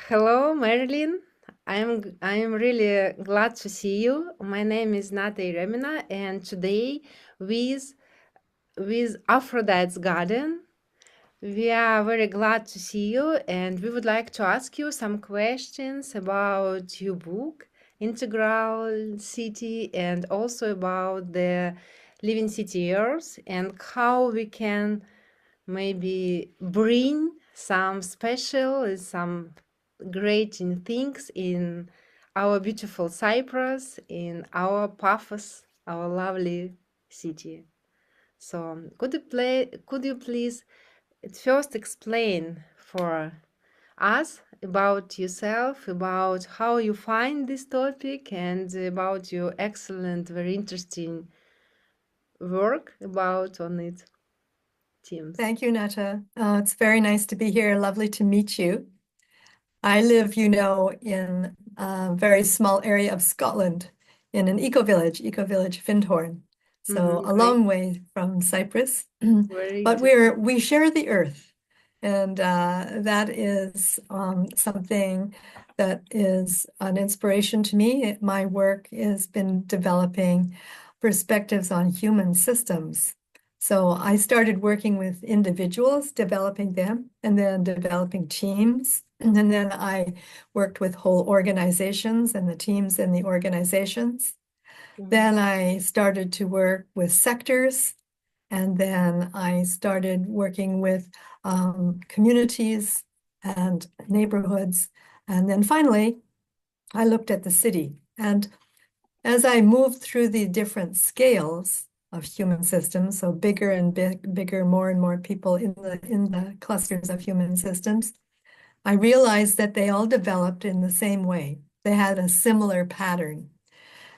Hello, Marilyn. I'm really glad to see you. My name is Nata Iremina, and today with with Aphrodite's Garden, we are very glad to see you, and we would like to ask you some questions about your book, Integral City, and also about the Living City Earth and how we can maybe bring some special, some great things in our beautiful Cyprus, in our Paphos, our lovely city. So, could you please at first explain for us about yourself, about how you find this topic, and about your excellent, very interesting work about on it, teams. Thank you, Nata. It's very nice to be here. Lovely to meet you. I live, in a very small area of Scotland in an eco-village Findhorn. So a Great, long way from Cyprus, very but interesting. we share the earth, and that is something that is an inspiration to me. My work has been developing perspectives on human systems. So I started working with individuals, developing them, and then developing teams. And then I worked with whole organizations and the teams in the organizations. Then I started to work with sectors, and then I started working with communities and neighborhoods. And then finally, I looked at the city. And as I moved through the different scales of human systems, so bigger and bigger, more and more people in the clusters of human systems, I realized that they all developed in the same way. They had a similar pattern.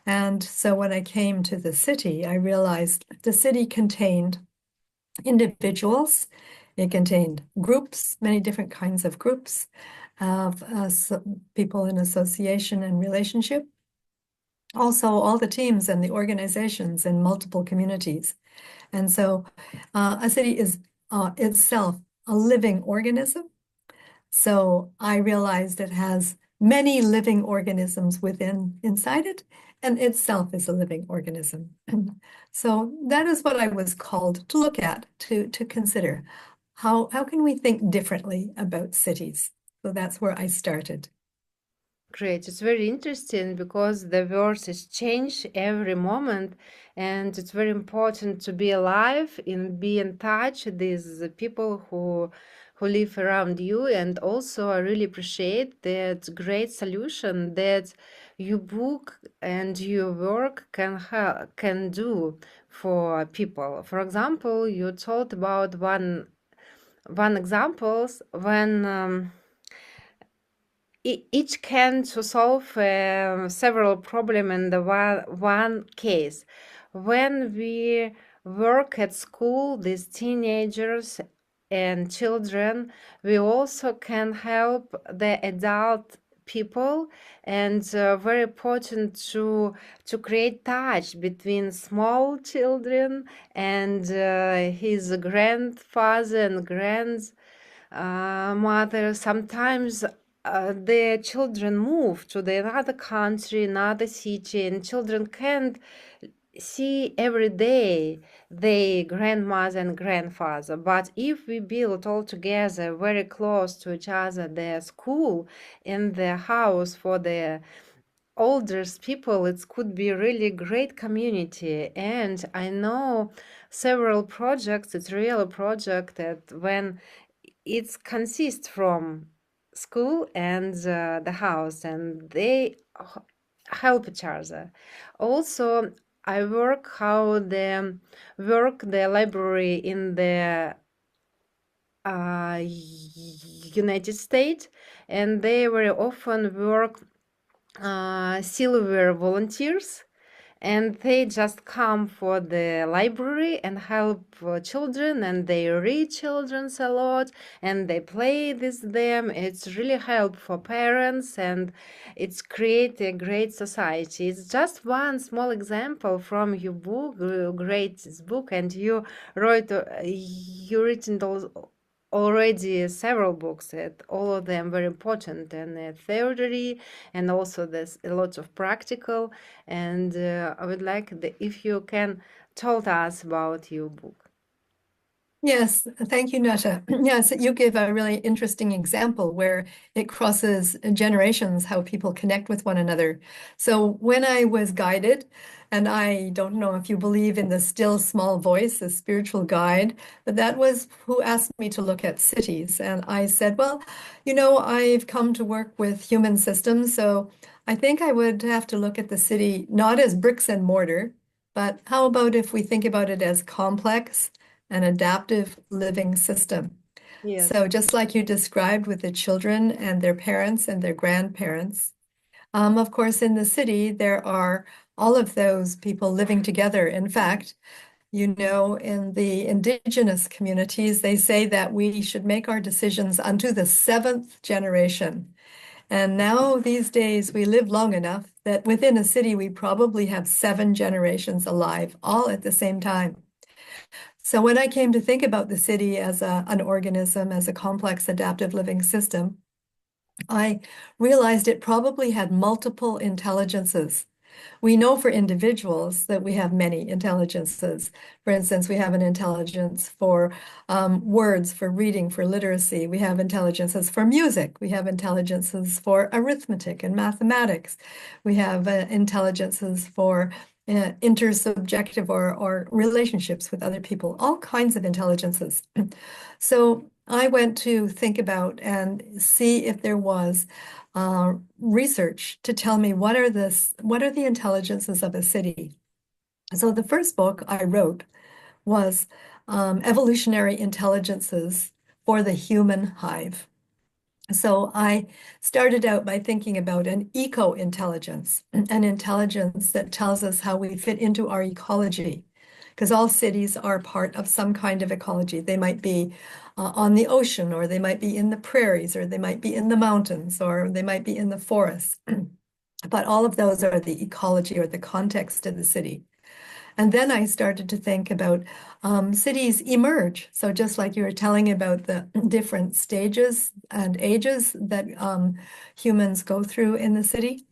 And so when I came to the city, I realized the city contained individuals. It contained groups, many different kinds of groups of people in association and relationship. Also, all the teams and the organizations in multiple communities. And so a city is itself a living organism. So I realized it has many living organisms inside it, and itself is a living organism. So that is what I was called to look at, to consider. How can we think differently about cities? So that's where I started. Great. It's very interesting because the world is change every moment, and it's very important to be alive and be in touch with these people who live around you. And also, I really appreciate that great solution that your book and your work can do for people. For example, you told about one examples when. Each can to solve several problem in the one case. When we work at school, these teenagers and children, we also can help the adult people, and very important to create touch between small children and his grandfather and grandmother. Sometimes the children move to the another country, another city, and children can't see every day their grandmother and grandfather. But if we build all together very close to each other, the school and the house for the oldest people, it could be really great community. And I know several projects, it's real a project that when it consists from school and the house, and they help each other. Also, I work the library in the United States, and they very often work silver volunteers, and they just come for the library and help children, and they read children's a lot, and they play with them. It's really help for parents, and it's create a great society. It's just one small example from your book, great book, and you written already several books, and all of them very important, and theory, and also there's a lot of practical. And I would like if you can told us about your book. Yes, thank you, Nata. Yes, you give a really interesting example where it crosses generations, how people connect with one another. So when I was guided, and I don't know if you believe in the still small voice, the spiritual guide, but that was who asked me to look at cities. And I said, well, I've come to work with human systems, so I think I would have to look at the city not as bricks and mortar, but how about if we think about it as complex? An adaptive living system. Yes. So just like you described with the children and their parents and their grandparents, of course, in the city, there are all of those people living together. In fact, in the indigenous communities, they say that we should make our decisions unto the seventh generation. And now, these days, we live long enough that within a city, we probably have 7 generations alive, all at the same time. So when I came to think about the city as an organism, as a complex adaptive living system, I realized it probably had multiple intelligences. We know for individuals that we have many intelligences. For instance, we have an intelligence for words, for reading, for literacy. We have intelligences for music. We have intelligences for arithmetic and mathematics. We have intelligences for intersubjective or relationships with other people, all kinds of intelligences. So I went to think about and see if there was research to tell me what are the intelligences of a city. So the first book I wrote was Evolutionary Intelligences for the Human Hive. So I started out by thinking about an eco-intelligence, an intelligence that tells us how we fit into our ecology, because all cities are part of some kind of ecology. They might be on the ocean, or they might be in the prairies, or they might be in the mountains, or they might be in the forests. But all of those are the ecology or the context of the city. And then I started to think about cities emerge. So just like you were telling about the different stages and ages that humans go through in the city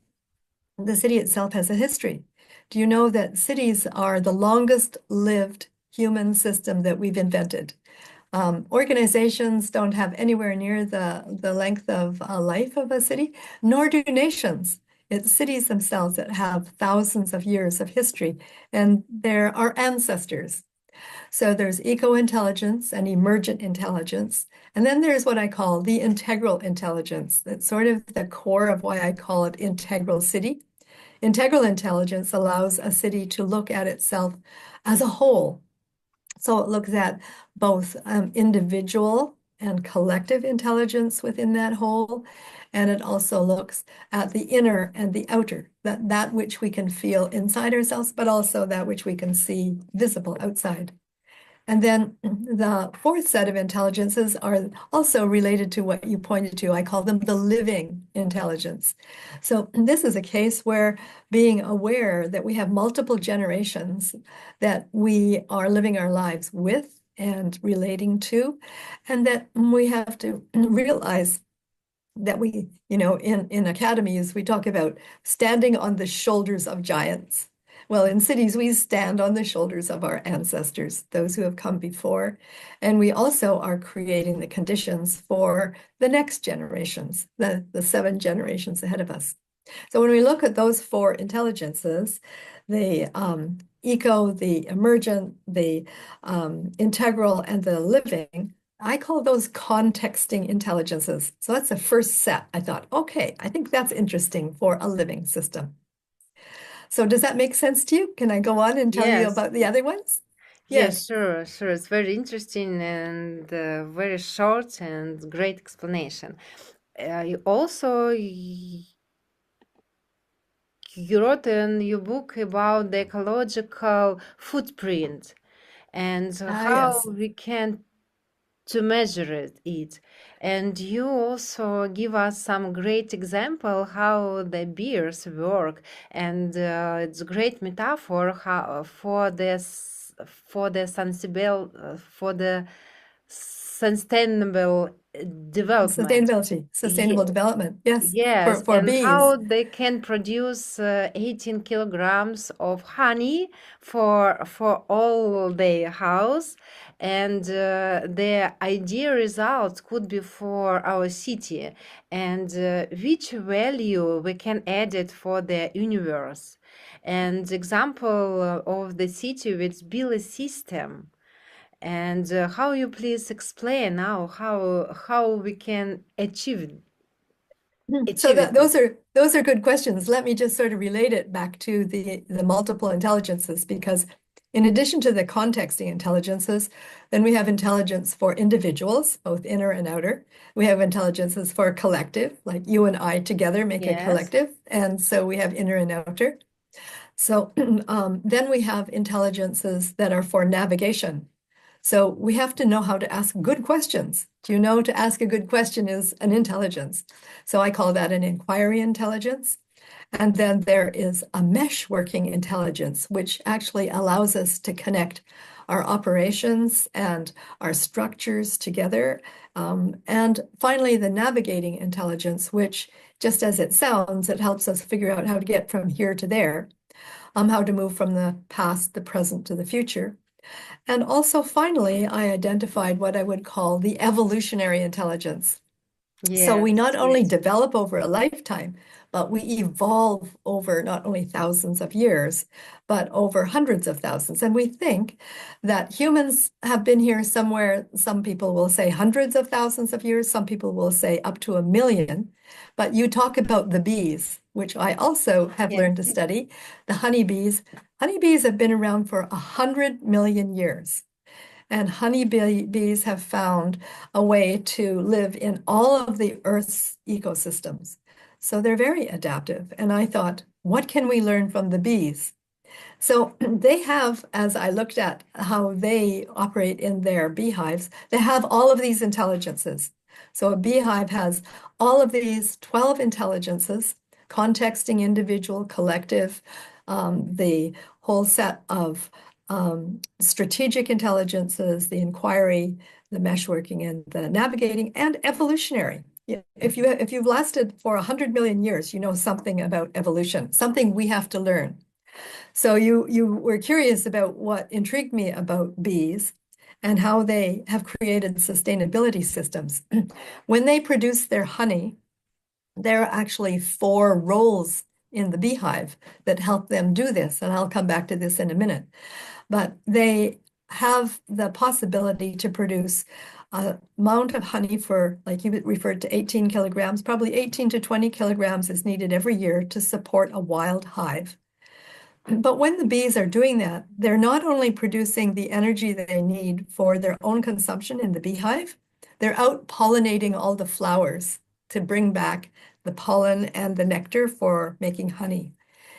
itself has a history. Do you know that cities are the longest lived human system that we've invented? Organizations don't have anywhere near the length of life of a city, nor do nations. It's cities themselves that have thousands of years of history, and they're our ancestors. So there's eco-intelligence and emergent intelligence. And then there's what I call the integral intelligence. That's sort of the core of why I call it integral city. Integral intelligence allows a city to look at itself as a whole. So it looks at both individual and collective intelligence within that whole. And it also looks at the inner and the outer, that which we can feel inside ourselves, but also that which we can see visible outside. And then the fourth set of intelligences are also related to what you pointed to. I call them the living intelligence. So this is a case where being aware that we have multiple generations that we are living our lives with and relating to, and that we have to realize that in academies, we talk about standing on the shoulders of giants. Well, in cities, we stand on the shoulders of our ancestors, those who have come before. And we also are creating the conditions for the next generations, the 7 generations ahead of us. So when we look at those 4 intelligences, the eco, the emergent, the integral, and the living, I call those contexting intelligences. So that's the first set. I thought, okay, I think that's interesting for a living system. So does that make sense to you? Can I go on and tell you Yes. about the other ones? Yes, Yes. sure, sure. It's very interesting and very short and great explanation. You also you wrote in your book about the ecological footprint and Ah, how yes. we can to measure it. And you also give us some great example how the beers work, and it's a great metaphor how for the sensible for the sustainable development. Sustainable Ye- development. Yes, Yes, for and bees. how they can produce 18 kilograms of honey for all their house, and the idea results could be for our city, and which value we can add it for the universe. And example of the city with Billy system. And how you please explain now how we can So achieve that it? those are good questions. Let me just sort of relate it back to the multiple intelligences, because in addition to the contexting intelligences, then we have intelligence for individuals, both inner and outer. We have intelligences for collective, like you and I together make a Yes. collective, and so we have inner and outer. So then we have intelligences that are for navigation. So we have to know how to ask good questions. Do you know to ask a good question is an intelligence? So I call that an inquiry intelligence. And then there is a mesh working intelligence, which actually allows us to connect our operations and our structures together. And finally, the navigating intelligence, which just as it sounds, it helps us figure out how to get from here to there, how to move from the past, the present to the future. And also, finally, I identified what I would call the evolutionary intelligence. So we not Yes, only yes, develop over a lifetime, but we evolve over not only thousands of years, but over hundreds of thousands. And we think that humans have been here somewhere, some people will say hundreds of thousands of years, some people will say up to 1 million. But you talk about the bees, which I also have yes. learned to study, the honeybees. Honeybees have been around for 100 million years. And honeybees have found a way to live in all of the Earth's ecosystems. So they're very adaptive. And I thought, what can we learn from the bees? So they have, as I looked at how they operate in their beehives, they have all of these intelligences. So a beehive has all of these 12 intelligences, contexting, individual, collective, the whole set of strategic intelligences, the inquiry, the meshworking, and the navigating, and evolutionary. If you've lasted for 100 million years, you know something about evolution, something we have to learn. So you were curious about what intrigued me about bees and how they have created sustainability systems. When they produce their honey, there are actually 4 roles in the beehive that help them do this, and I'll come back to this in a minute. But they have the possibility to produce a amount of honey for, like you referred to, 18 kilograms, probably 18 to 20 kilograms is needed every year to support a wild hive. But when the bees are doing that, they're not only producing the energy that they need for their own consumption in the beehive, they're out pollinating all the flowers to bring back the pollen and the nectar for making honey.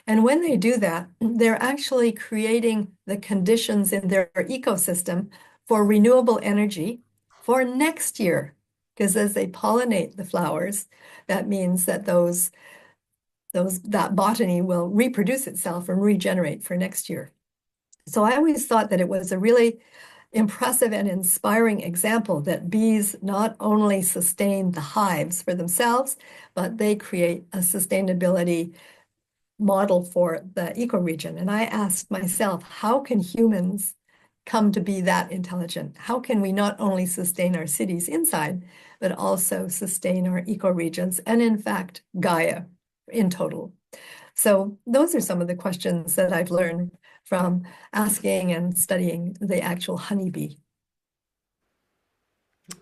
And when they do that, they're actually creating the conditions in their ecosystem for renewable energy for next year. Because as they pollinate the flowers, that means that that botany will reproduce itself and regenerate for next year. So I always thought that it was a really impressive and inspiring example that bees not only sustain the hives for themselves, but they create a sustainability model for the ecoregion. And I asked myself, how can humans come to be that intelligent? How can we not only sustain our cities inside, but also sustain our ecoregions and, in fact, Gaia in total? So those are some of the questions that I've learned from asking and studying the actual honeybee.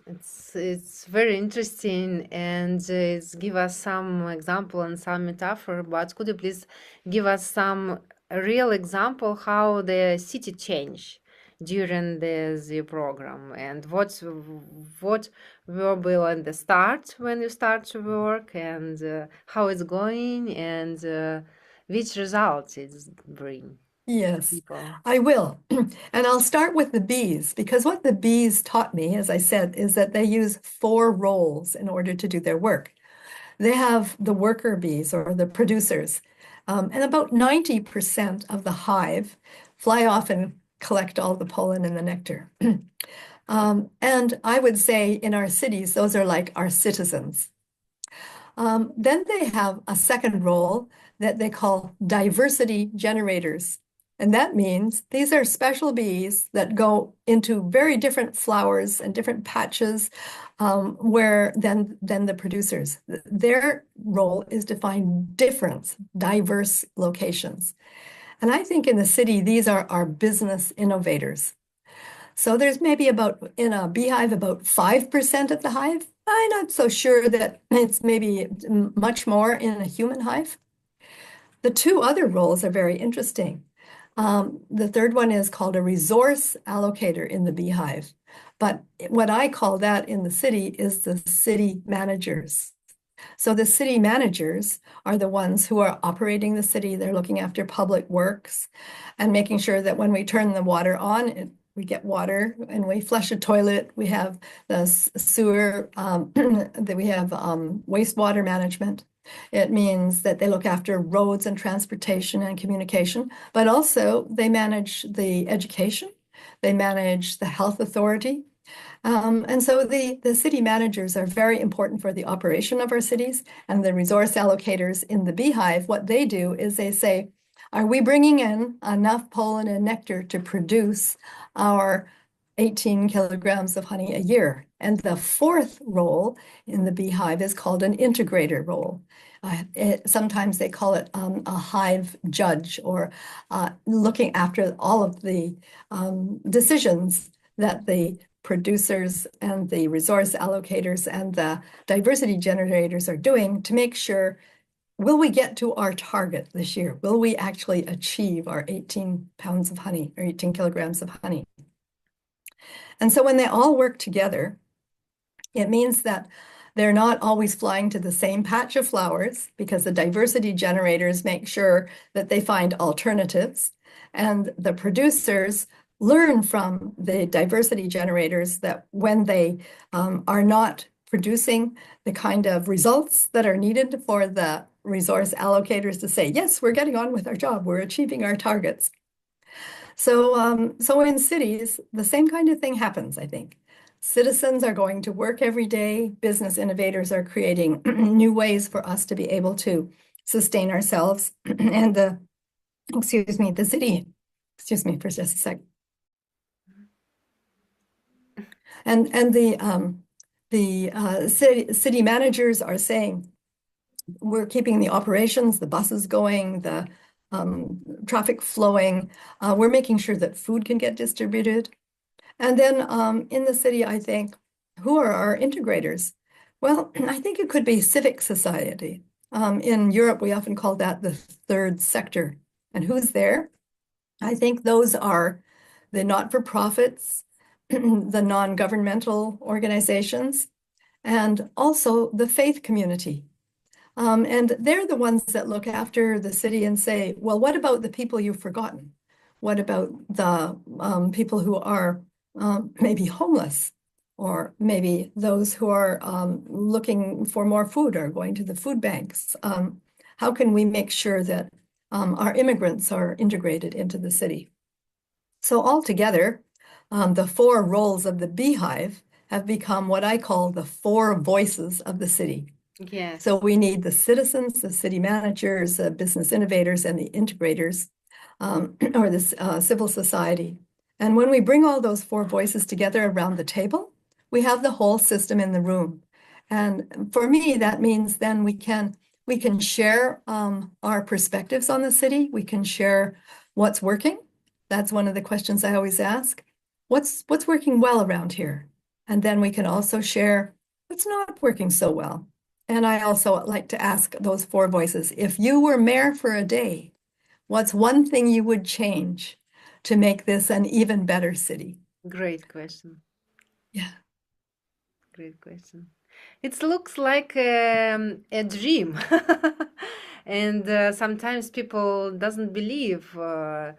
It's very interesting, and it's give us some example and some metaphor. But could you please give us some real example how the city change during the program, and what will be on the start when you start to work, and how it's going, and which results it's bring to Yes, people? I will. And I'll start with the bees, because what the bees taught me, as I said, is that they use 4 roles in order to do their work. They have the worker bees or the producers, and about 90% of the hive fly off and collect all the pollen and the nectar. And I would say in our cities, those are like our citizens. Then they have a second role that they call diversity generators. And that means these are special bees that go into very different flowers and different patches where than the producers. Their role is to find different, diverse locations. And I think in the city, these are our business innovators. So there's maybe about in a beehive about 5% of the hive. I'm not so sure that it's maybe much more in a human hive. The two other roles are very interesting. The third one is called a resource allocator in the beehive. But what I call that in the city is the city managers. So the city managers are the ones who are operating the city. They're looking after public works and making sure that when we turn the water on, we get water and we flush a toilet. We have the sewer, that we have wastewater management. It means that they look after roads and transportation and communication, but also they manage the education. They manage the health authority. And so the city managers are very important for the operation of our cities, and the resource allocators in the beehive, what they do is they say, are we bringing in enough pollen and nectar to produce our 18 kilograms of honey a year? And the fourth role in the beehive is called an integrator role. Sometimes they call it a hive judge, or looking after all of the decisions that the producers and the resource allocators and the diversity generators are doing to make sure, will we get to our target this year? Will we actually achieve our 18 pounds of honey or 18 kilograms of honey? And so when they all work together, it means that they're not always flying to the same patch of flowers, because the diversity generators make sure that they find alternatives, and the producers learn from the diversity generators that when they are not producing the kind of results that are needed for the resource allocators to say, yes, we're getting on with our job, we're achieving our targets. So in cities, the same kind of thing happens, I think. Citizens are going to work every day. Business innovators are creating new ways for us to be able to sustain ourselves. And the city, excuse me for just a sec. And the city managers are saying, we're keeping the operations, the buses going, the traffic flowing. We're making sure that food can get distributed. And then in the city, I think, who are our integrators? Well, I think it could be civic society. In Europe, we often call that the third sector. And who's there? I think those are the not-for-profits, the non-governmental organizations, and also the faith community. And they're the ones that look after the city and say, well, what about the people you've forgotten? What about the people who are maybe homeless, or maybe those who are looking for more food or going to the food banks? How can we make sure that our immigrants are integrated into the city? So altogether, the four roles of the beehive have become what I call the four voices of the city. Yes. So we need the citizens, the city managers, the business innovators, and the integrators, or this civil society. And when we bring all those four voices together around the table, we have the whole system in the room. And for me, that means then we can share our perspectives on the city. We can share what's working. That's one of the questions I always ask. What's working well around here? And then we can also share what's not working so well. And I also like to ask those four voices, if you were mayor for a day, what's one thing you would change to make this an even better city? Great question. Yeah. Great question. It looks like a dream, and sometimes people doesn't believe for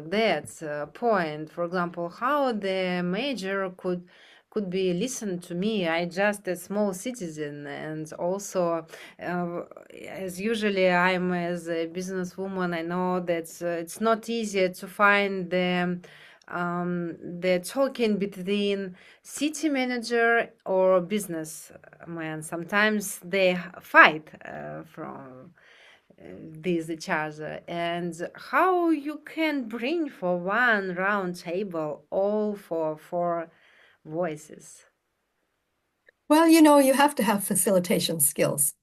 that point. For example, how the major could be listened to me. I just a small citizen, and also as usually I'm as a businesswoman, I know that it's not easy to find the they're talking between city manager or businessman. Sometimes they fight from this each other, and how you can bring for one round table all for four voices. Well, you have to have facilitation skills.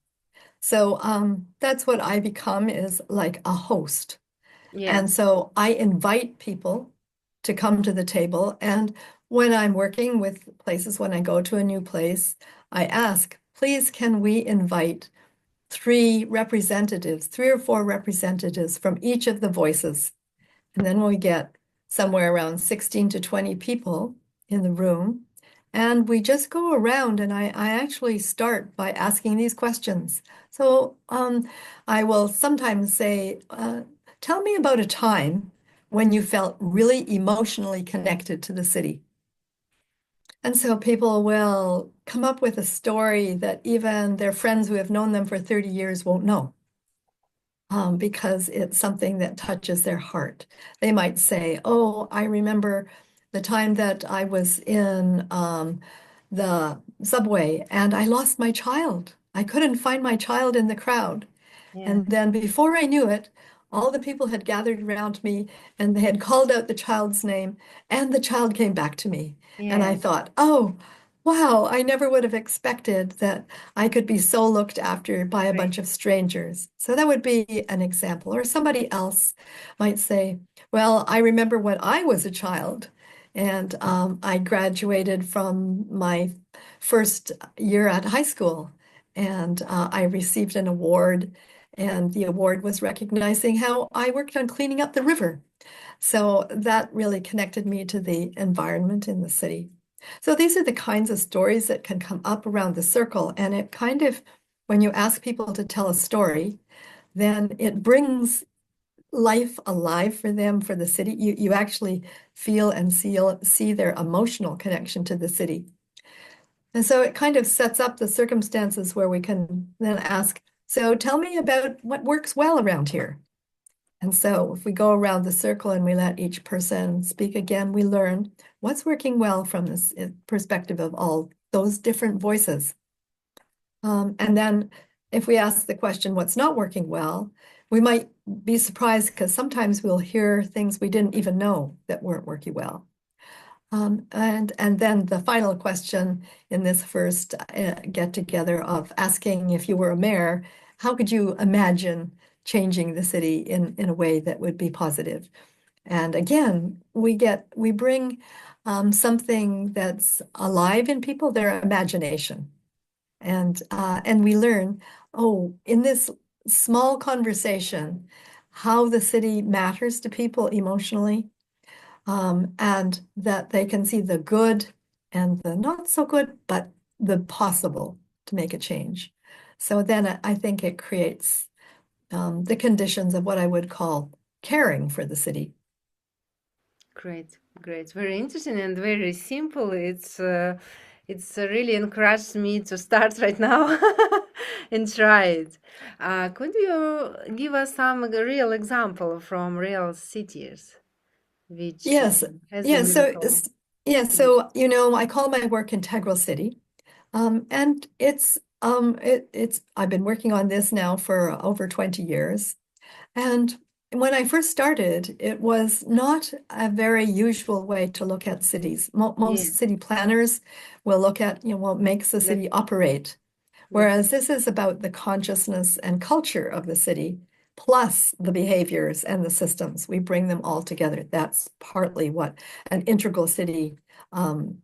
So that's what I become is like a host. And Yes, so I invite people to come to the table. And when I'm working with places, when I go to a new place, I ask, please, can we invite three or four representatives from each of the voices? And then we get somewhere around 16 to 20 people in the room. And we just go around, and I actually start by asking these questions. So I will sometimes say, tell me about a time when you felt really emotionally connected to the city. And so people will come up with a story that even their friends who have known them for 30 years won't know because it's something that touches their heart. They might say, "Oh, I remember the time that I was in the subway and I lost my child. I couldn't find my child in the crowd. yeah, And then before I knew it, all the people had gathered around me and they had called out the child's name, and the child came back to me. And I yeah, thought, oh, wow, I never would have expected that I could be so looked after by a great, bunch of strangers. So that would be an example. Or somebody else might say, well, I remember when I was a child and I graduated from my first year at high school and I received an award and the award was recognizing how I worked on cleaning up the river. So that really connected me to the environment in the city. So these are the kinds of stories that can come up around the circle. And it kind of, when you ask people to tell a story, then it brings life alive for them, for the city. You actually feel and see their emotional connection to the city. And so it kind of sets up the circumstances where we can then ask, so tell me about what works well around here. And so if we go around the circle and we let each person speak again, we learn what's working well from this perspective of all those different voices. And then if we ask the question, what's not working well, we might be surprised because sometimes we'll hear things we didn't even know that weren't working well. And then the final question in this first get together of asking if you were a mayor, how could you imagine changing the city in a way that would be positive? And again, we bring something that's alive in people, their imagination, and we learn, oh, in this small conversation, how the city matters to people emotionally and that they can see the good and the not so good, but the possible to make a change. So then I think it creates the conditions of what I would call caring for the city. great, great. Very interesting and very simple. It's really encouraged me to start right now and try it. Could you give us some real example from real cities which Yes, has a yeah. miracle? So I call my work Integral City, and it's I've been working on this now for over 20 years. And when I first started, it was not a very usual way to look at cities. Yeah, Most city planners will look at, what makes a that city operate. that Whereas this is about the consciousness and culture of the city, plus the behaviors and the systems. We bring them all together. That's partly what an integral city um,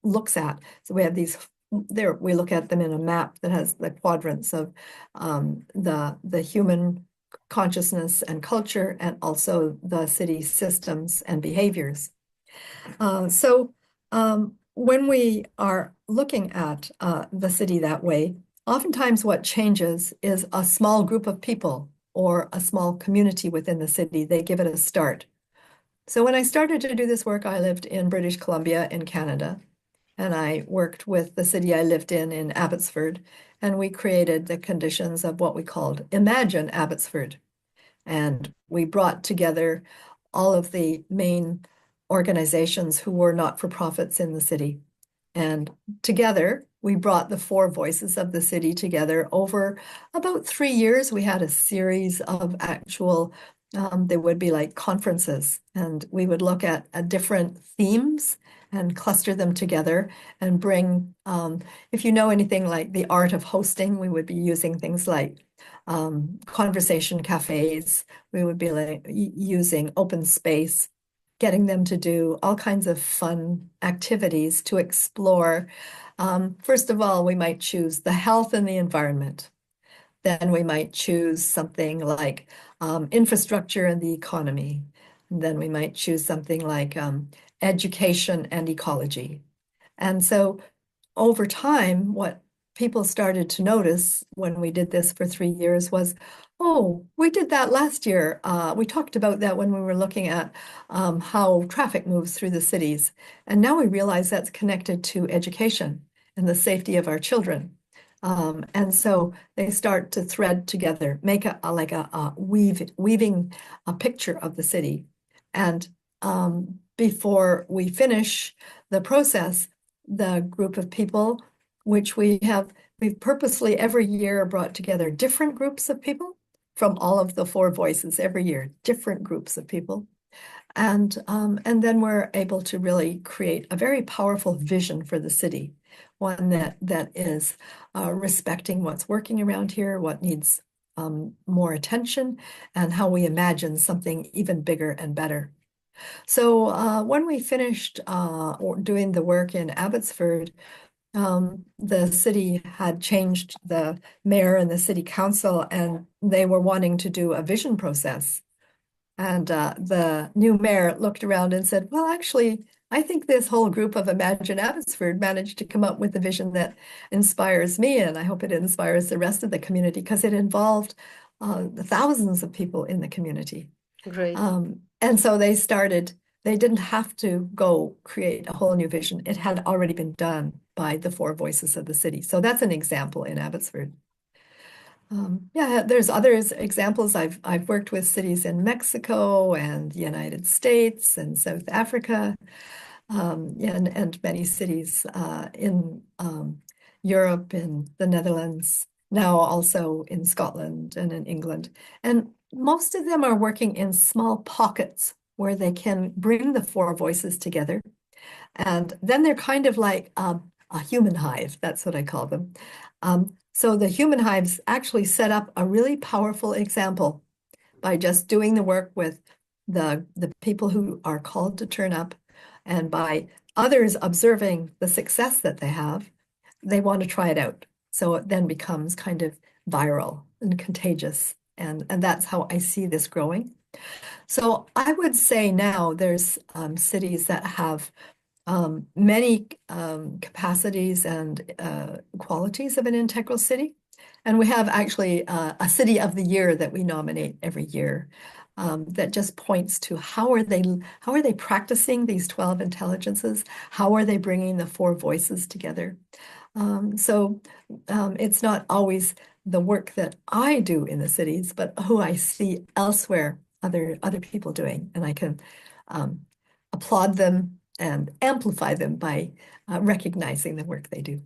looks at. So we have these there. We look at them in a map that has the quadrants of the human consciousness and culture, and also the city systems and behaviors. So when we are looking at the city that way, oftentimes what changes is a small group of people or a small community within the city. They give it a start. So when I started to do this work, I lived in British Columbia in Canada, and I worked with the city I lived in Abbotsford, and we created the conditions of what we called Imagine Abbotsford. And we brought together all of the main organizations who were not-for-profits in the city. And together, we brought the four voices of the city together over about 3 years. We had a series of actual, they would be like conferences, and we would look at different themes and cluster them together and bring, if you know anything like the art of hosting, we would be using things like conversation cafes. We would be like using open space, getting them to do all kinds of fun activities to explore. First of all, we might choose the health and the environment. Then we might choose something like infrastructure and the economy. And then we might choose something like education and ecology. And so over time, what people started to notice when we did this for 3 years was, oh, we did that last year. We talked about that when we were looking at how traffic moves through the cities. And now we realize that's connected to education and the safety of our children. And so they start to thread together, make like a weaving a picture of the city. And before we finish the process, the group of people, which we've purposely every year brought together different groups of people from all of the four voices every year, different groups of people. And then we're able to really create a very powerful vision for the city, one that is respecting what's working around here, what needs more attention, and how we imagine something even bigger and better. So when we finished doing the work in Abbotsford, the city had changed the mayor and the city council, and they were wanting to do a vision process. And the new mayor looked around and said, well, actually, I think this whole group of Imagine Abbotsford managed to come up with a vision that inspires me, and I hope it inspires the rest of the community because it involved thousands of people in the community. Great. And so they didn't have to go create a whole new vision. It had already been done by the four voices of the city. So that's an example in Abbotsford. Yeah, there's others examples. I've worked with cities in Mexico and the United States and South Africa, and many cities in Europe, in the Netherlands, now also in Scotland and in England. And most of them are working in small pockets where they can bring the four voices together. And then they're kind of like a human hive. That's what I call them. So the human hives actually set up a really powerful example by just doing the work with the people who are called to turn up, and by others observing the success that they have, they want to try it out. So it then becomes kind of viral and contagious. And that's how I see this growing. So I would say now there's cities that have many capacities and qualities of an integral city. And we have actually a city of the year that we nominate every year, that just points to how are they practicing these 12 intelligences? How are they bringing the four voices together? So it's not always the work that I do in the cities, but who I see elsewhere, other people doing, and I can applaud them and amplify them by recognizing the work they do.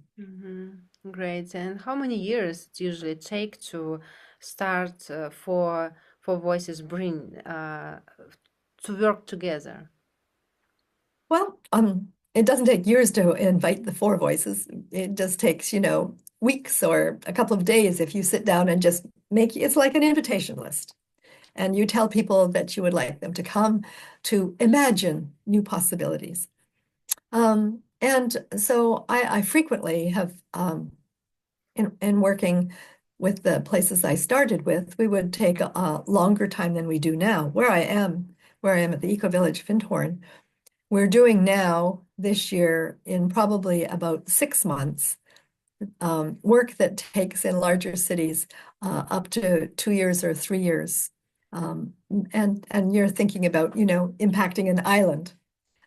Great. And how many years it usually take to start for voices bring to work together? Well, it doesn't take years to invite the four voices. It just takes, weeks or a couple of days if you sit down and just it's like an invitation list. And you tell people that you would like them to come to imagine new possibilities. And so I frequently have, in working with the places I started with, we would take a longer time than we do now. Where I am at the Eco Village Findhorn, we're doing now this year in probably about 6 months, work that takes in larger cities up to 2 years or 3 years. And you're thinking about, impacting an island.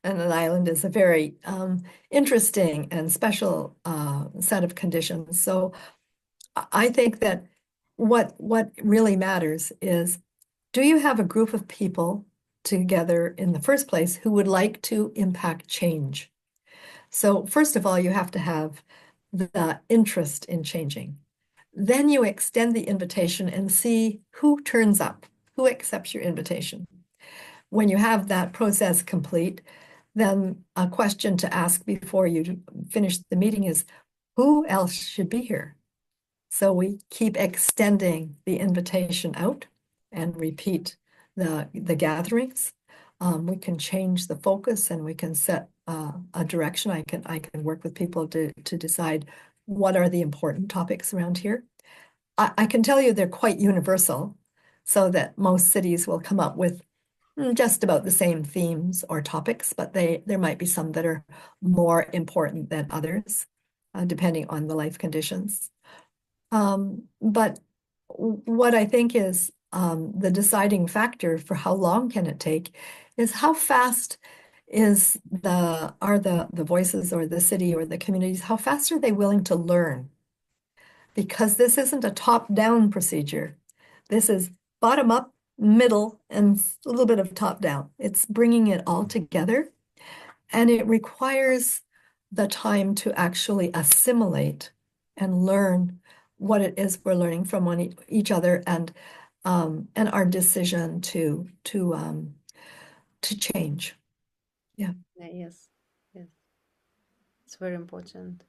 And an island is a very interesting and special set of conditions. So I think that what really matters is, do you have a group of people together in the first place who would like to impact change. So first of all, you have to have the interest in changing. Then you extend the invitation and see who turns up, who accepts your invitation. When you have that process complete, then a question to ask before you finish the meeting is, who else should be here? So we keep extending the invitation out and repeat the gatherings. We can change the focus and we can set a direction. I can work with people to decide what are the important topics around here. I can tell you they're quite universal, so that most cities will come up with just about the same themes or topics, but there might be some that are more important than others, depending on the life conditions. But what I think is the deciding factor for how long can it take is how fast are the voices or the city or the communities, how fast are they willing to learn? Because this isn't a top-down procedure. This is bottom up, middle, and a little bit of top down. It's bringing it all together, and it requires the time to actually assimilate and learn what it is we're learning from each other, and our decision to change. Yeah. Yes, yes, it's very important.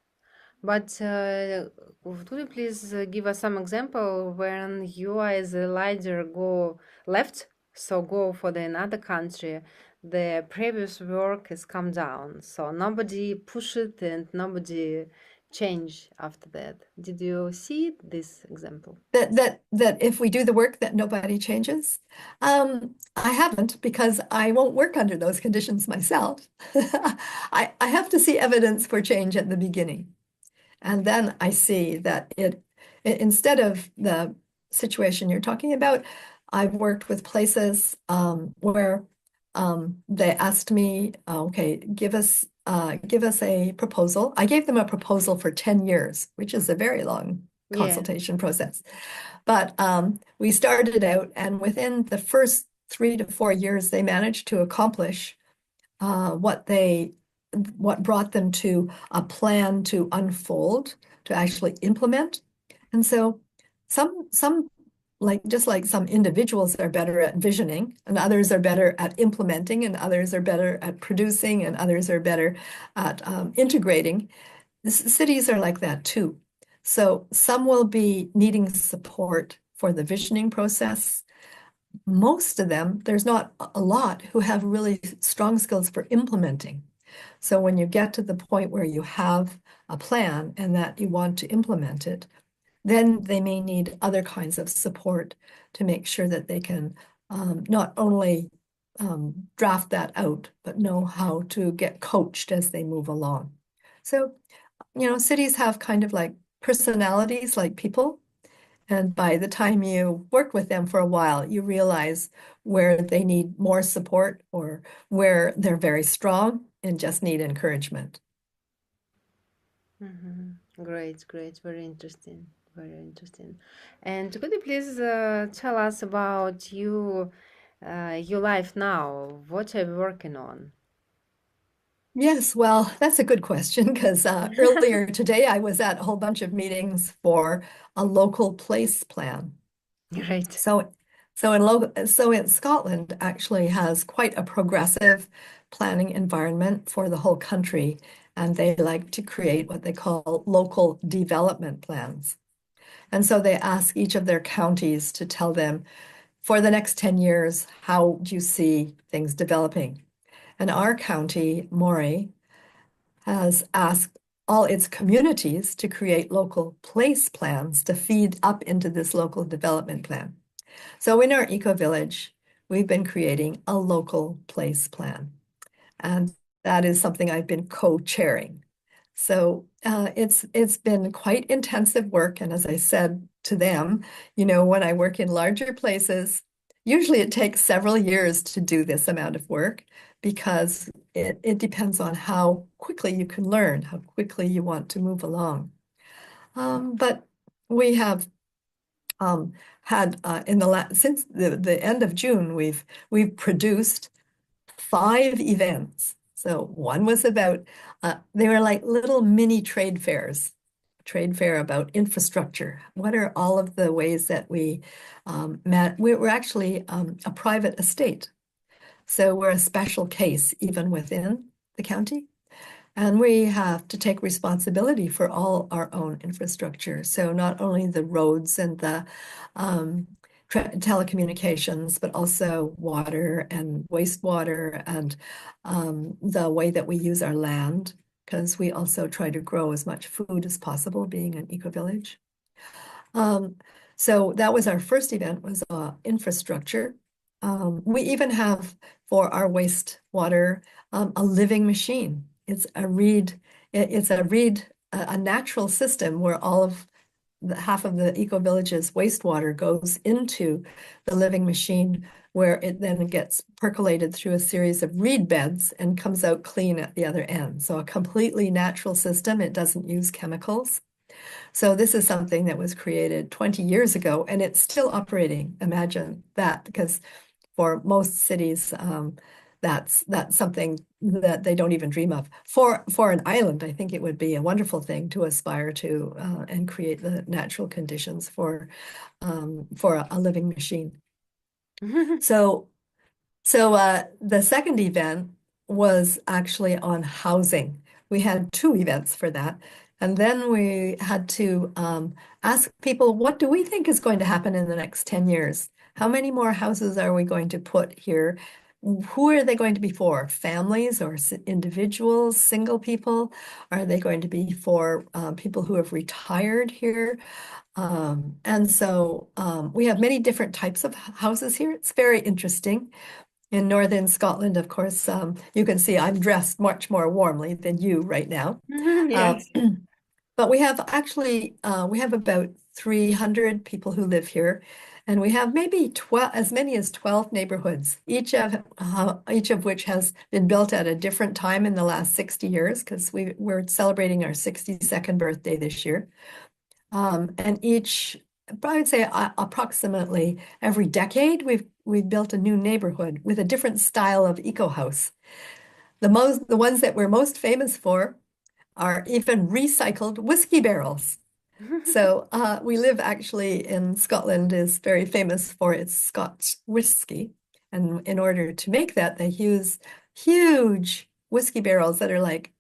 But could you please give us some example when you as a leader go left, so go for the another country, the previous work has come down, so nobody push it and nobody change after that. Did you see this example? That if we do the work that nobody changes. I haven't, because I won't work under those conditions myself. I have to see evidence for change at the beginning. And then I see that instead of the situation you're talking about, I've worked with places where they asked me, okay, give us a proposal. I gave them a proposal for 10 years, which is a very long Yeah. consultation process. But we started out, and within the first 3 to 4 years, they managed to accomplish what brought them to a plan to unfold, to actually implement. And so some just like some individuals are better at visioning, and others are better at implementing, and others are better at producing, and others are better at integrating. Cities are like that too. So some will be needing support for the visioning process. Most of them, there's not a lot who have really strong skills for implementing. So when you get to the point where you have a plan and that you want to implement it, then they may need other kinds of support to make sure that they can not only draft that out, but know how to get coached as they move along. So, cities have kind of like personalities like people. And by the time you work with them for a while, you realize where they need more support or where they're very strong and just need encouragement. Great, great, very interesting, very interesting. And could you please tell us about your life now? What are you working on? Yes, well, that's a good question, because earlier today I was at a whole bunch of meetings for a local place plan. Great. So in Scotland actually has quite a progressive planning environment for the whole country, and they like to create what they call local development plans. And so they ask each of their counties to tell them, for the next 10 years, how do you see things developing? And our county, Moray, has asked all its communities to create local place plans to feed up into this local development plan. So in our eco-village, we've been creating a local place plan, and that is something I've been co-chairing. So it's been quite intensive work, and as I said to them, when I work in larger places, usually it takes several years to do this amount of work, because it depends on how quickly you can learn, how quickly you want to move along. But we have um, had in the since the end of June, we've produced 5 events. So one was about they were like little mini trade fairs, trade fair about infrastructure. What are all of the ways that we're actually a private estate. So we're a special case even within the county. And we have to take responsibility for all our own infrastructure. So not only the roads and the um, telecommunications, but also water and wastewater and the way that we use our land, because we also try to grow as much food as possible, being an eco-village. Um, so that was our first event, was infrastructure. We even have for our wastewater a living machine. It's a reed, a natural system where all of half of the eco-village's wastewater goes into the living machine, where it then gets percolated through a series of reed beds and comes out clean at the other end. So a completely natural system. It doesn't use chemicals. So this is something that was created 20 years ago, and it's still operating. Imagine that, because for most cities, that's something that they don't even dream of. For an island, I think it would be a wonderful thing to aspire to and create the natural conditions for a living machine. So the second event was actually on housing. We had 2 events for that. And then we had to ask people, what do we think is going to happen in the next 10 years? How many more houses are we going to put here? Who are they going to be for? Families or individuals, single people? Are they going to be for people who have retired here? And so we have many different types of houses here. It's very interesting. In northern Scotland, of course, you can see I'm dressed much more warmly than you right now. Um, Yes. but we have about 300 people who live here, and we have maybe 12, as many as 12 neighborhoods, each of which has been built at a different time in the last 60 years, because we're celebrating our 62nd birthday this year. And I would say approximately every decade, we've built a new neighborhood with a different style of eco house. The ones that we're most famous for are even recycled whiskey barrels. So we live actually in Scotland is very famous for its Scotch whiskey. And in order to make that, they use huge whiskey barrels that are like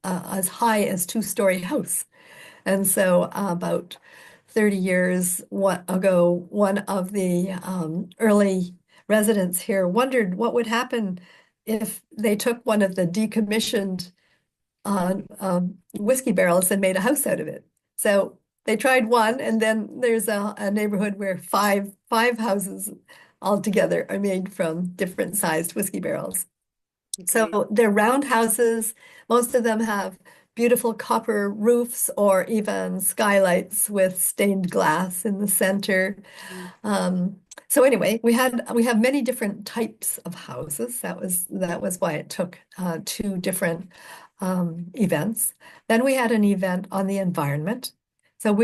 as high as two-story house. And so about 30 years ago, one of the early residents here wondered what would happen if they took one of the decommissioned whiskey barrels and made a house out of it. So they tried one, and then there's a neighborhood where five houses altogether are made from different sized whiskey barrels. Okay. So they're round houses. Most of them have beautiful copper roofs or even skylights with stained glass in the center. Mm. So anyway, we have many different types of houses. That was why it took 2 different events. Then we had an event on the environment. So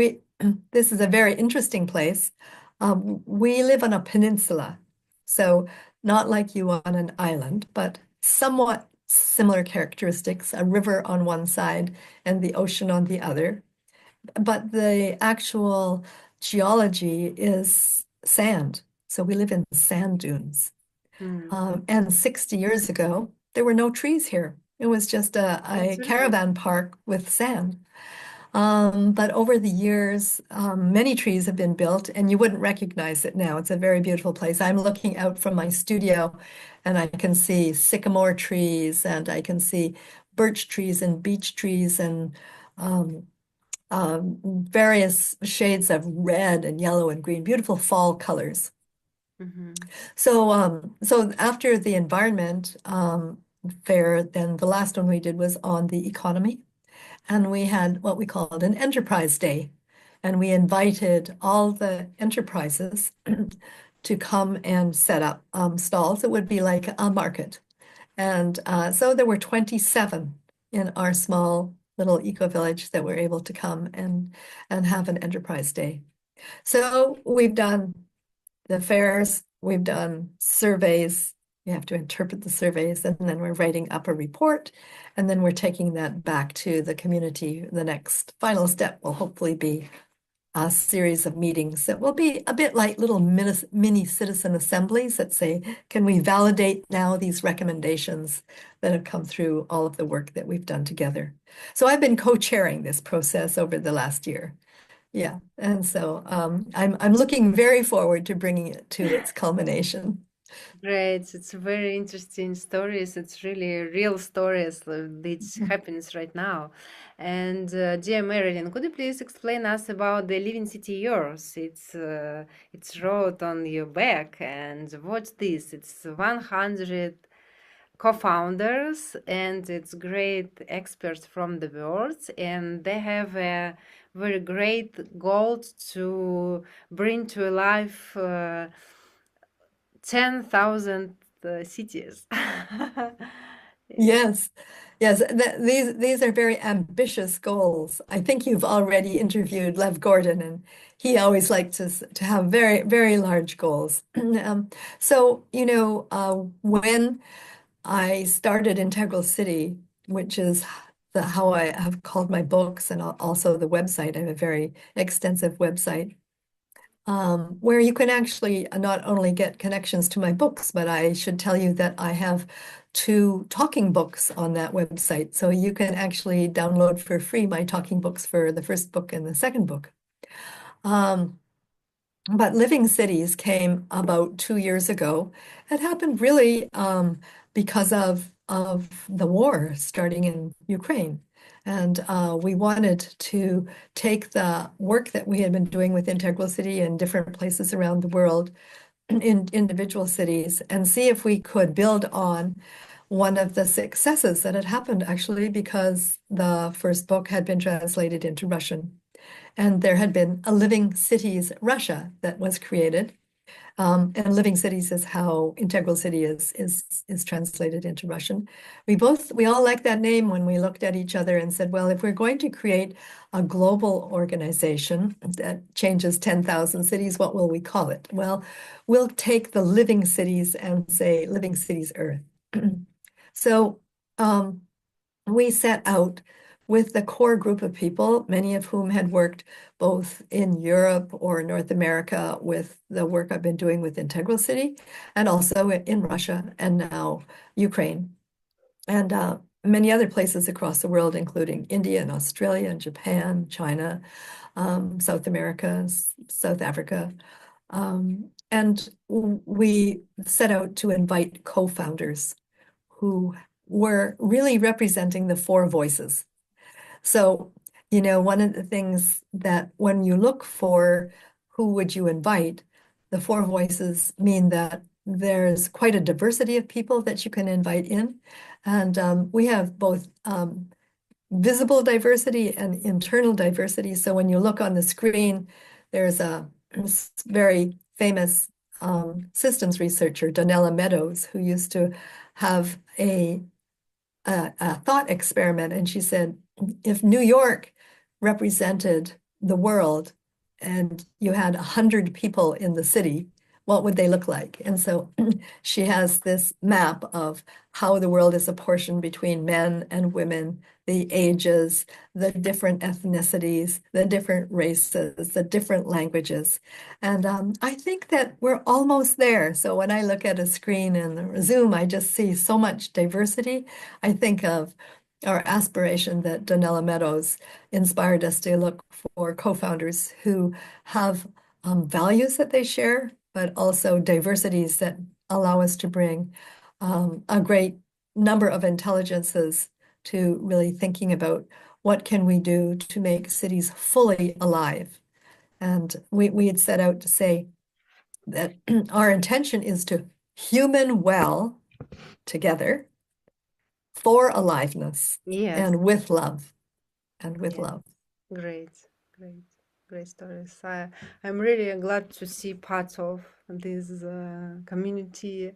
this is a very interesting place. We live on a peninsula, so not like you on an island, but somewhat similar characteristics, a river on one side and the ocean on the other. But the actual geology is sand. So we live in sand dunes. Mm. And 60 years ago, there were no trees here. It was just That's a right. caravan park with sand. But over the years, many trees have been built, and you wouldn't recognize it now. It's a very beautiful place. I'm looking out from my studio, and I can see sycamore trees, and I can see birch trees and beech trees, and um, various shades of red and yellow and green, beautiful fall colors. Hmm. So after the environment fair, then the last one we did was on the economy. And we had what we called an enterprise day. And we invited all the enterprises to come and set up stalls. It would be like a market. And so there were 27 in our small little eco village that were able to come and have an enterprise day. So we've done the fairs, we've done surveys. You have to interpret the surveys, and then we're writing up a report, and then we're taking that back to the community. The next final step will hopefully be a series of meetings that will be a bit like little mini citizen assemblies that say, can we validate now these recommendations that have come through all of the work that we've done together? So I've been co-chairing this process over the last year. Yeah, and so I'm looking very forward to bringing it to its culmination. Great. It's very interesting stories. It's really real stories that happens right now. And dear Marilyn, could you please explain us about the Living City Yours? It's wrote on your back. And what's this? It's 100 co-founders and it's great experts from the world, and they have a very great goal to bring to life 10,000 cities. Yes, yes, these are very ambitious goals. I think you've already interviewed Lev Gordon, and he always liked to have very, very large goals. So, when I started Integral City, which is how I have called my books and also the website. I have a very extensive website where you can actually not only get connections to my books, but I should tell you that I have two talking books on that website. So you can actually download for free my talking books for the first book and the second book. Um, but Living Cities came about 2 years ago. It happened really because of the war starting in Ukraine. And we wanted to take the work that we had been doing with Integral City in different places around the world, in individual cities, and see if we could build on one of the successes that had happened actually because the first book had been translated into Russian. And there had been a Living Cities Russia that was created. And Living Cities is how Integral City is translated into Russian. We all liked that name when we looked at each other and said, well, if we're going to create a global organization that changes 10,000 cities, what will we call it? Well, we'll take the Living Cities and say Living Cities Earth. So we set out with the core group of people, many of whom had worked both in Europe or North America with the work I've been doing with Integral City, and also in Russia and now Ukraine, and many other places across the world, including India and Australia and Japan, China, South America, South Africa. And we set out to invite co-founders who were really representing the four voices. So, one of the things that when you look for who would you invite, the four voices mean that there's quite a diversity of people that you can invite in. And we have both visible diversity and internal diversity. So when you look on the screen, there's a very famous systems researcher, Donella Meadows, who used to have a thought experiment, and she said, if New York represented the world and you had 100 people in the city, what would they look like? And so she has this map of how the world is apportioned between men and women, the ages, the different ethnicities, the different races, the different languages. And I think that we're almost there. So when I look at a screen in Zoom, I just see so much diversity. I think of our aspiration that Donella Meadows inspired us to look for co-founders who have values that they share, but also diversities that allow us to bring a great number of intelligences to really thinking about what can we do to make cities fully alive. And we had set out to say that our intention is to human well together for aliveness Yes, and with love and with yes. love. Great, great, great stories. I'm really glad to see parts of this community,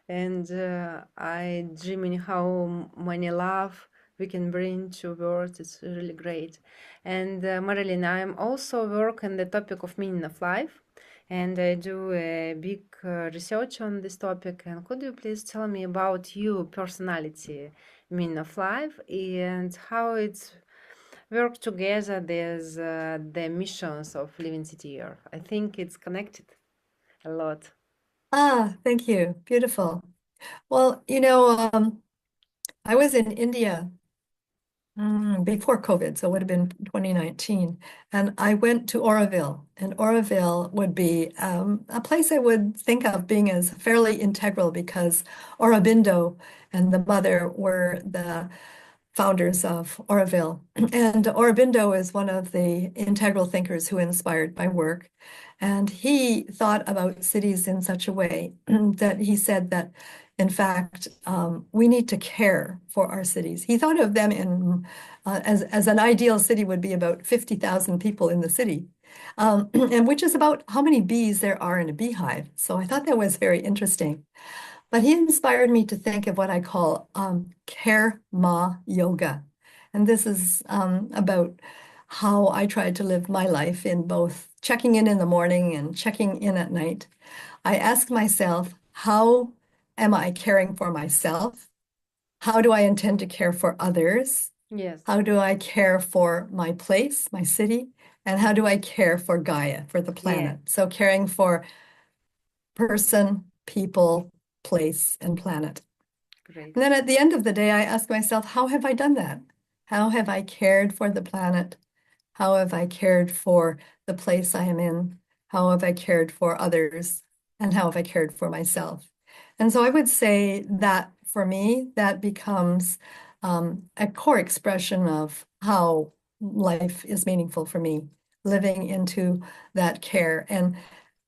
and I dreaming how many love we can bring to words. It's really great. And Marilyn, I'm also work on the topic of meaning of life, and I do a big research on this topic. And could you please tell me about your personality, meaning of life, and how it's work together with the missions of Living City Earth? I think it's connected a lot. Ah, thank you. Beautiful. Well, I was in India before COVID, so it would have been 2019. And I went to Oroville, and Oroville would be a place I would think of being as fairly integral because Aurobindo and the mother were the founders of Oroville. And Aurobindo is one of the integral thinkers who inspired my work. And he thought about cities in such a way that he said that, in fact, we need to care for our cities. He thought of them as an ideal city would be about 50,000 people in the city, and which is about how many bees there are in a beehive. So I thought that was very interesting. But he inspired me to think of what I call care ma yoga. And this is about how I try to live my life in both checking in the morning and checking in at night. I ask myself, how am I caring for myself? How do I intend to care for others? Yes. How do I care for my place, my city? And how do I care for Gaia, for the Yeah, planet? So caring for person, people, place, and planet. great. And then at the end of the day, I ask myself, how have I done that? How have I cared for the planet? How have I cared for the place I am in? How have I cared for others? And how have I cared for myself? And so I would say that for me, that becomes a core expression of how life is meaningful for me, living into that care and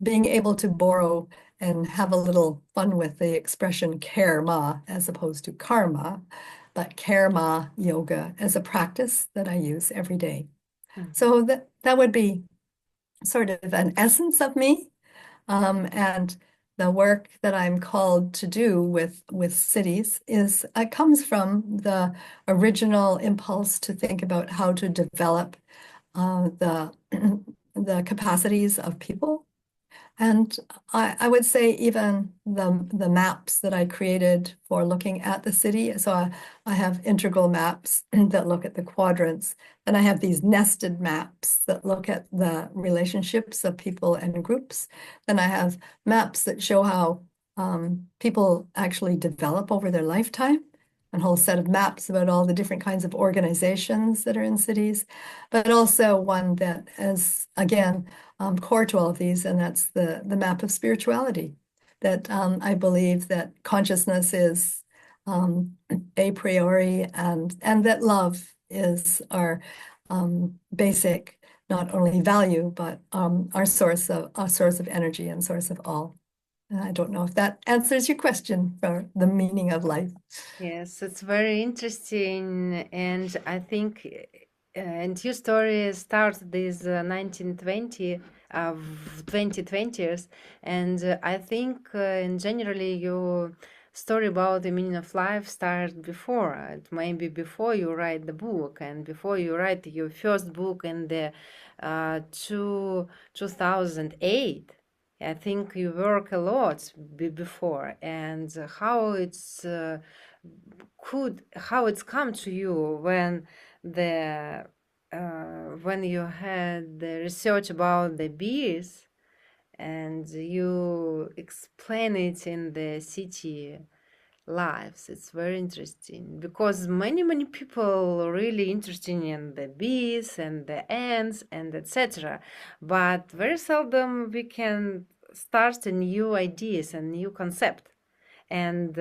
being able to borrow and have a little fun with the expression karma as opposed to karma, but karma yoga as a practice that I use every day. Mhm. So that would be sort of an essence of me. And the work that I'm called to do with cities is comes from the original impulse to think about how to develop the the capacities of people. And I would say even the maps that I created for looking at the city. So I have integral maps that look at the quadrants. And I have these nested maps that look at the relationships of people and groups. Then I have maps that show how people actually develop over their lifetime. A whole set of maps about all the different kinds of organizations that are in cities, but also one that is, again, core to all of these, and that's the map of spirituality. That I believe that consciousness is a priori, and that love is our basic, not only value, but our source of energy and source of all. And I don't know if that answers your question for the meaning of life. Yes, it's very interesting, and I think, and your story started this 1920, 2020s, and I think in generally your story about the meaning of life started before. It maybe before you write the book, and before you write your first book in the 2008. I think you work a lot before, and how it's come to you the when you had the research about the bees and you explain it in the city lives. It's very interesting because many people really interested in the bees and the ants and etc. But very seldom we can start a new ideas and new concept and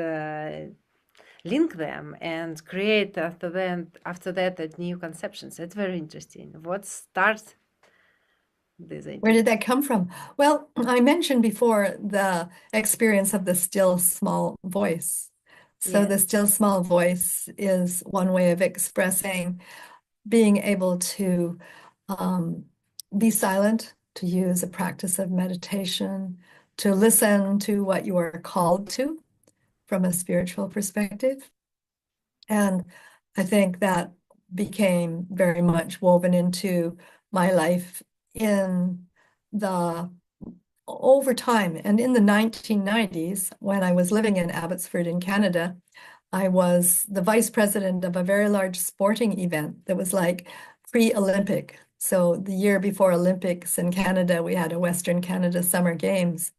link them and create after that new conceptions. It's very interesting. What starts this Where idea? did that come from? Well, I mentioned before the experience of the still small voice. So the Yes. still small voice is one way of expressing being able to um, be silent, to use a practice of meditation, to listen to what you are called to from a spiritual perspective. And I think that became very much woven into my life in the over time. And in the 1990s, when I was living in Abbotsford in Canada, I was the vice president of a very large sporting event that was like pre-Olympic. So the year before Olympics in Canada, we had a Western Canada Summer Games,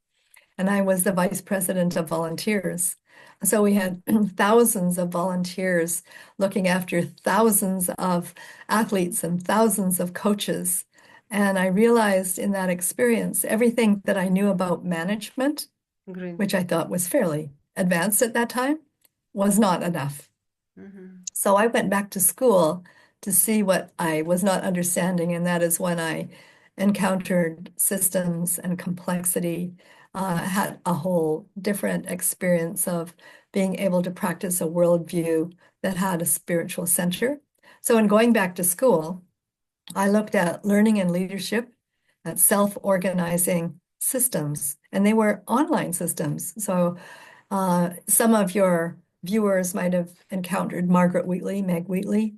and I was the vice president of volunteers. So we had thousands of volunteers looking after thousands of athletes and thousands of coaches. And I realized in that experience, everything that I knew about management, Great. which I thought was fairly advanced at that time, was not enough. Hmm. So I went back to school to see what I was not understanding, and that is when I encountered systems and complexity, had a whole different experience of being able to practice a worldview that had a spiritual center. So in going back to school, I looked at learning and leadership, at self-organizing systems, and they were online systems. So some of your viewers might have encountered Margaret Wheatley, Meg Wheatley,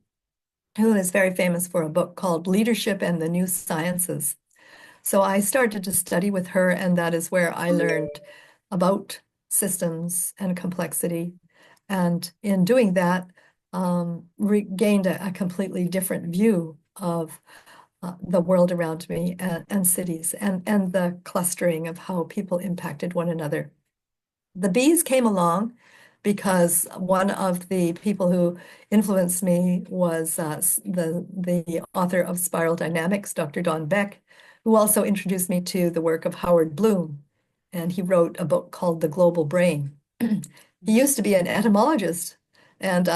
who is very famous for a book called Leadership and the New Sciences. So I started to study with her, and that is where I learned about systems and complexity. And in doing that, gained a completely different view of the world around me and cities and the clustering of how people impacted one another. The bees came along because one of the people who influenced me was the author of Spiral Dynamics, Dr. Don Beck, who also introduced me to the work of Howard Bloom. And he wrote a book called The Global Brain. He used to be an entomologist, and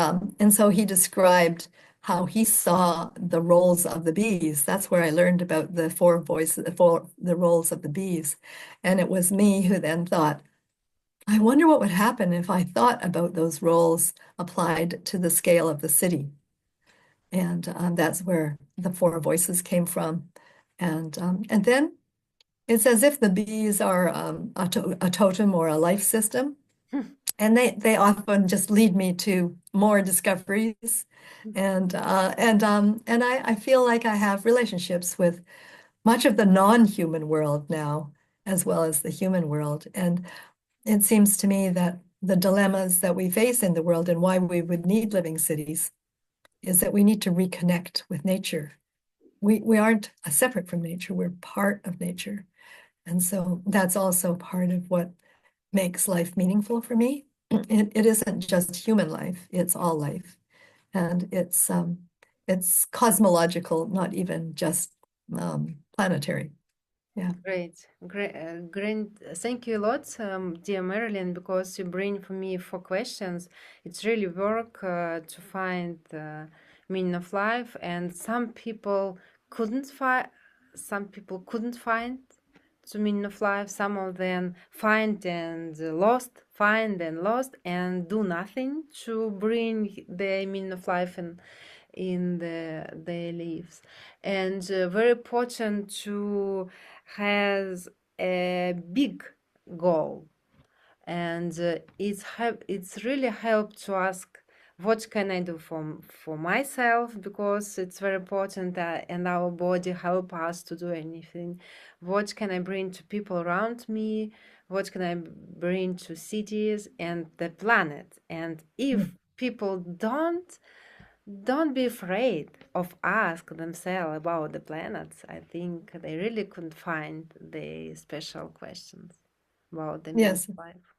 so he described how he saw the roles of the bees. That's where I learned about the four voices, the roles of the bees. And it was me who then thought, I wonder what would happen if I thought about those roles applied to the scale of the city. And that's where the four voices came from. And then it's as if the bees are a totem or a life system. And they often just lead me to more discoveries. And I feel like I have relationships with much of the non-human world now, as well as the human world. And it seems to me that the dilemmas that we face in the world and why we would need living cities is that we need to reconnect with nature. We aren't separate from nature, we're part of nature. And so that's also part of what makes life meaningful for me. It isn't just human life, it's all life. And it's cosmological, not even just planetary. Yeah. Great, great, great. Thank you a lot, dear Marilyn, because you bring for me four questions. It's really work to find meaning of life, and couldn't find. Some people couldn't find the meaning of life. Some of them find and lost, find and lost, and do nothing to bring the meaning of life in their lives. And very important to has a big goal, and it's really helped to ask what can I do for myself, because it's very important that and our body help us to do anything. What can I bring to people around me? What can I bring to cities and the planet? And if people don't be afraid of ask themselves about the planets. I think they really could find the special questions about the meaning Yes. of life.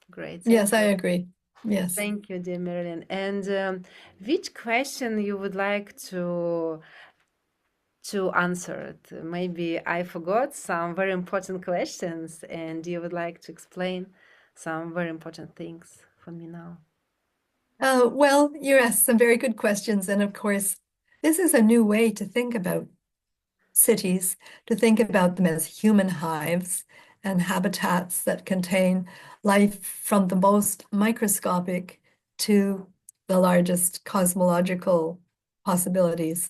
Great, thank Yes, I you. agree. Yes. Thank you, dear Marilyn. And which question you would like to answer it? Maybe I forgot some very important questions, and you would like to explain some very important things for me now. Well, you asked some very good questions. And of course, this is a new way to think about cities, to think about them as human hives and habitats that contain life from the most microscopic to the largest cosmological possibilities.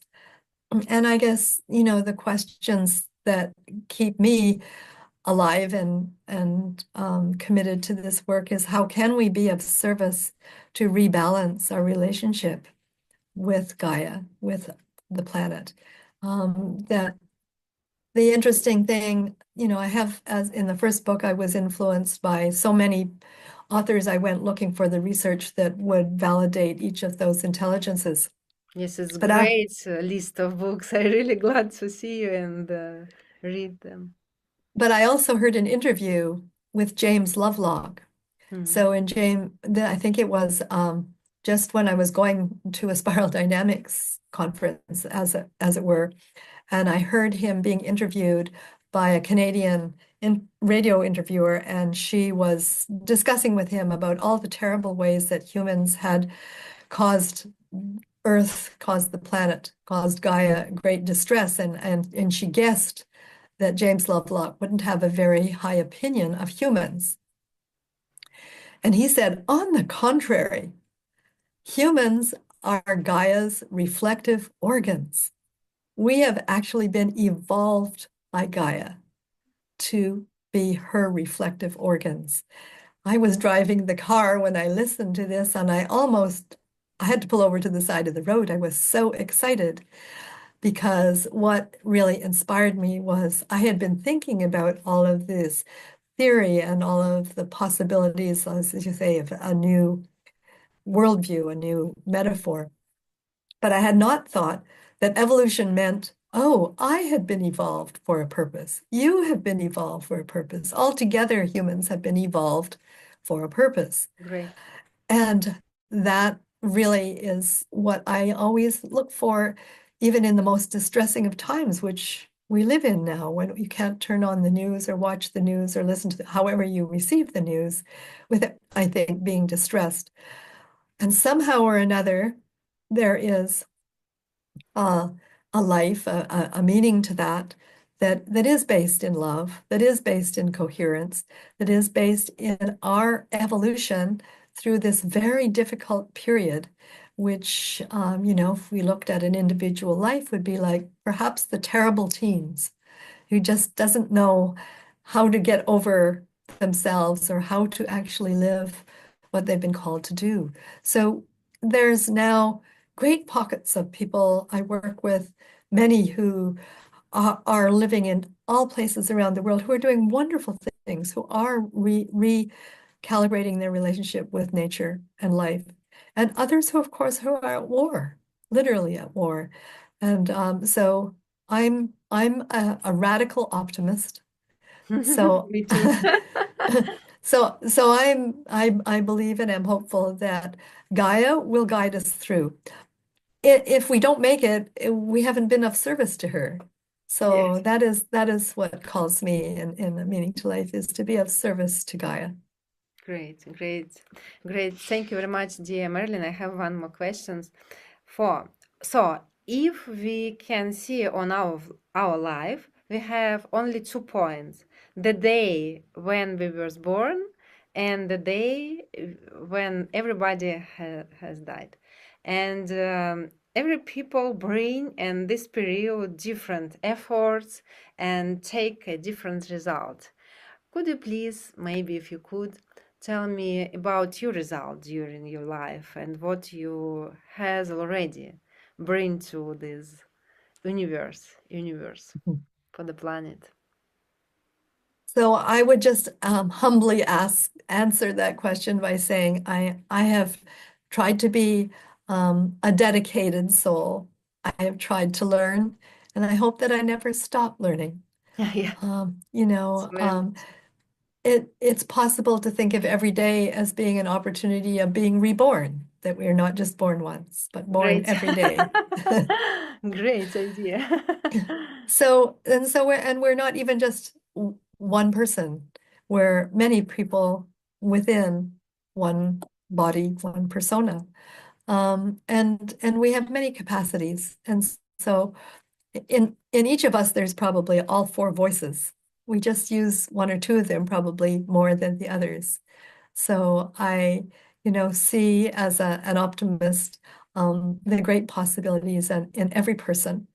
And I guess, the questions that keep me alive and committed to this work is how can we be of service to rebalance our relationship with Gaia, with the planet. That the interesting thing, I have, as in the first book, I was influenced by so many authors. I went looking for the research that would validate each of those intelligences. Yes, it's But I, great list of books. I'm really glad to see you and read them. but I also heard an interview with James Lovelock. Hmm. So in I think it was just when I was going to a spiral dynamics conference, as it were, and I heard him being interviewed by a Canadian radio interviewer, and she was discussing with him about all the terrible ways that humans had caused Earth, caused the planet, caused Gaia great distress, and she guessed that James Lovelock wouldn't have a very high opinion of humans. And he said, on the contrary, humans are Gaia's reflective organs. We have actually been evolved by Gaia to be her reflective organs. I was driving the car when I listened to this, and I had to pull over to the side of the road. I was so excited because what really inspired me was I had been thinking about all of this theory and all of the possibilities, as you say, of a new worldview, a new metaphor. But I had not thought that evolution meant, oh, I had been evolved for a purpose. You have been evolved for a purpose. Altogether, humans have been evolved for a purpose. Great. And that really is what I always look for, even in the most distressing of times, which we live in now, when you can't turn on the news or watch the news or listen to however you receive the news, with, I think, being distressed. And somehow or another, there is uh, a life, a meaning to that is based in love, that is based in coherence, that is based in our evolution through this very difficult period, which, if we looked at an individual life, would be like perhaps the terrible teens who just doesn't know how to get over themselves or how to actually live what they've been called to do. So there's now great pockets of people I work with, many who are living in all places around the world who are doing wonderful things, who are recalibrating their relationship with nature and life, and others who, of course, who are at war, literally at war. And so I'm a radical optimist. So Me too. so I believe and am hopeful that Gaia will guide us through. If we don't make it, we haven't been of service to her. So Yes. that is what calls me in a meaning to life, is to be of service to Gaia. Great, great, great. Thank you very much, dear Marilyn. I have one more question. For so, if we can see on our life, we have only 2 points: the day when we were born and the day when everybody has died. And every people bring in this period different efforts and take a different result. Could you please, maybe if you could, tell me about your result during your life and what you has already bring to this universe for the planet? So I would just humbly answer that question by saying I have tried to be a dedicated soul. I have tried to learn, and I hope that I never stop learning. Yeah, Um, you it's know, very um, much it's possible to think of every day as being an opportunity of being reborn, that we are not just born once, but born great. every day. Great idea. So we're not even just one person. We're many people within one body, one persona. And we have many capacities. And so in each of us, there's probably all four voices. We just use one or two of them probably more than the others. So I, see as an optimist, the great possibilities in every person,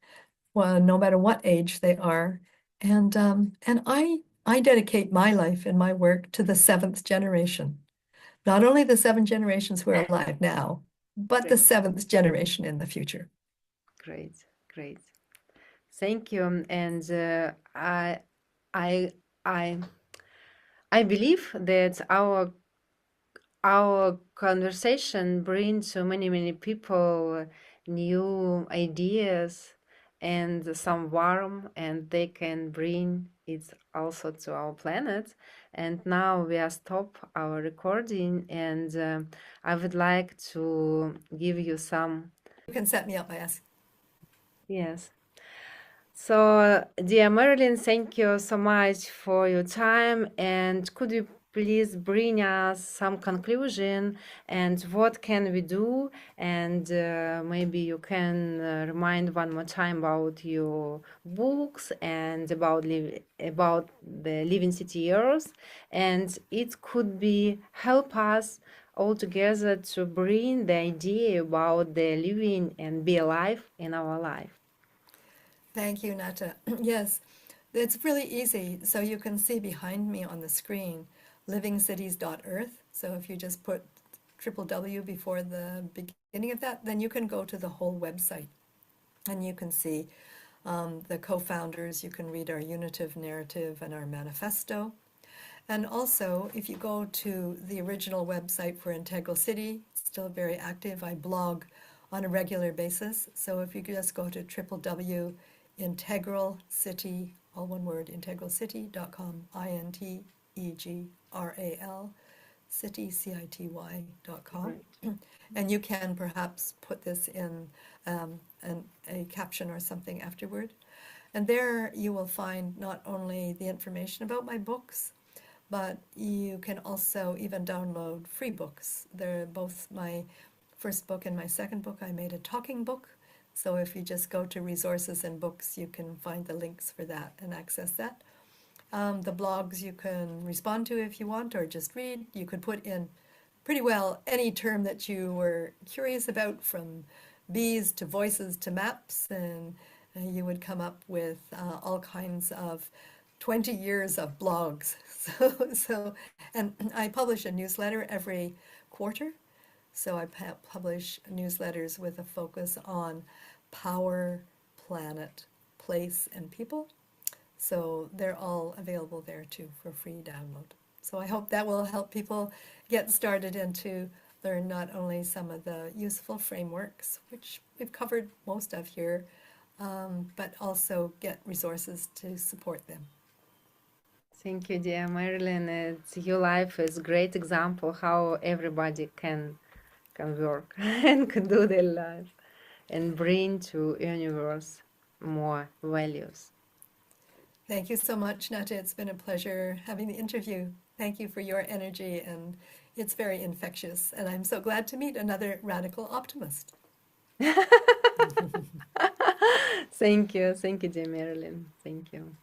well, no matter what age they are. And I dedicate my life and my work to the seventh generation. Not only the seven generations who are alive now, but the Great, seventh generation in the future. great, great. Thank you. And I, I, I believe that our conversation brings to many people new ideas and some warmth, and they can bring it also to our planet. And now we are stop our recording, and I would like to give you some. You can set me up by asking. Yes. So, dear Marilyn, thank you so much for your time. And could you please bring us some conclusion and what can we do? And maybe you can remind one more time about your books and about the Living City Earth. And it could be help us all together to bring the idea about the living and be alive in our life. Thank you, Nata. Yes, it's really easy. So you can see behind me on the screen, livingcities.earth. So if you just put triple W before the beginning of that, then you can go to the whole website and you can see the co-founders. You can read our unitive narrative and our manifesto. And also, if you go to the original website for Integral City, it's still very active. I blog on a regular basis. So if you just go to www.integralcity, all one word, integralcity.com, INTEGRAL, city, CITY.com. Right. And you can perhaps put this in a caption or something afterward. And there you will find not only the information about my books, but you can also even download free books. They're both my first book and my second book. I made a talking book. So if you just go to resources and books, you can find the links for that and access that. The blogs you can respond to if you want or just read. You could put in pretty well any term that you were curious about, from bees to voices to maps, and you would come up with all kinds of 20 years of blogs. And I publish a newsletter every quarter. So I publish newsletters with a focus on power, planet, place, and people. So they're all available there too for free download. So I hope that will help people get started and to learn not only some of the useful frameworks, which we've covered most of here, but also get resources to support them. Thank you, dear Marilyn. Your life is a great example how everybody can work and can do their life and bring to universe more values. Thank you so much, Nata. It's been a pleasure having the interview. Thank you for your energy, and it's very infectious. And I'm so glad to meet another radical optimist. Thank you, dear Marilyn. Thank you.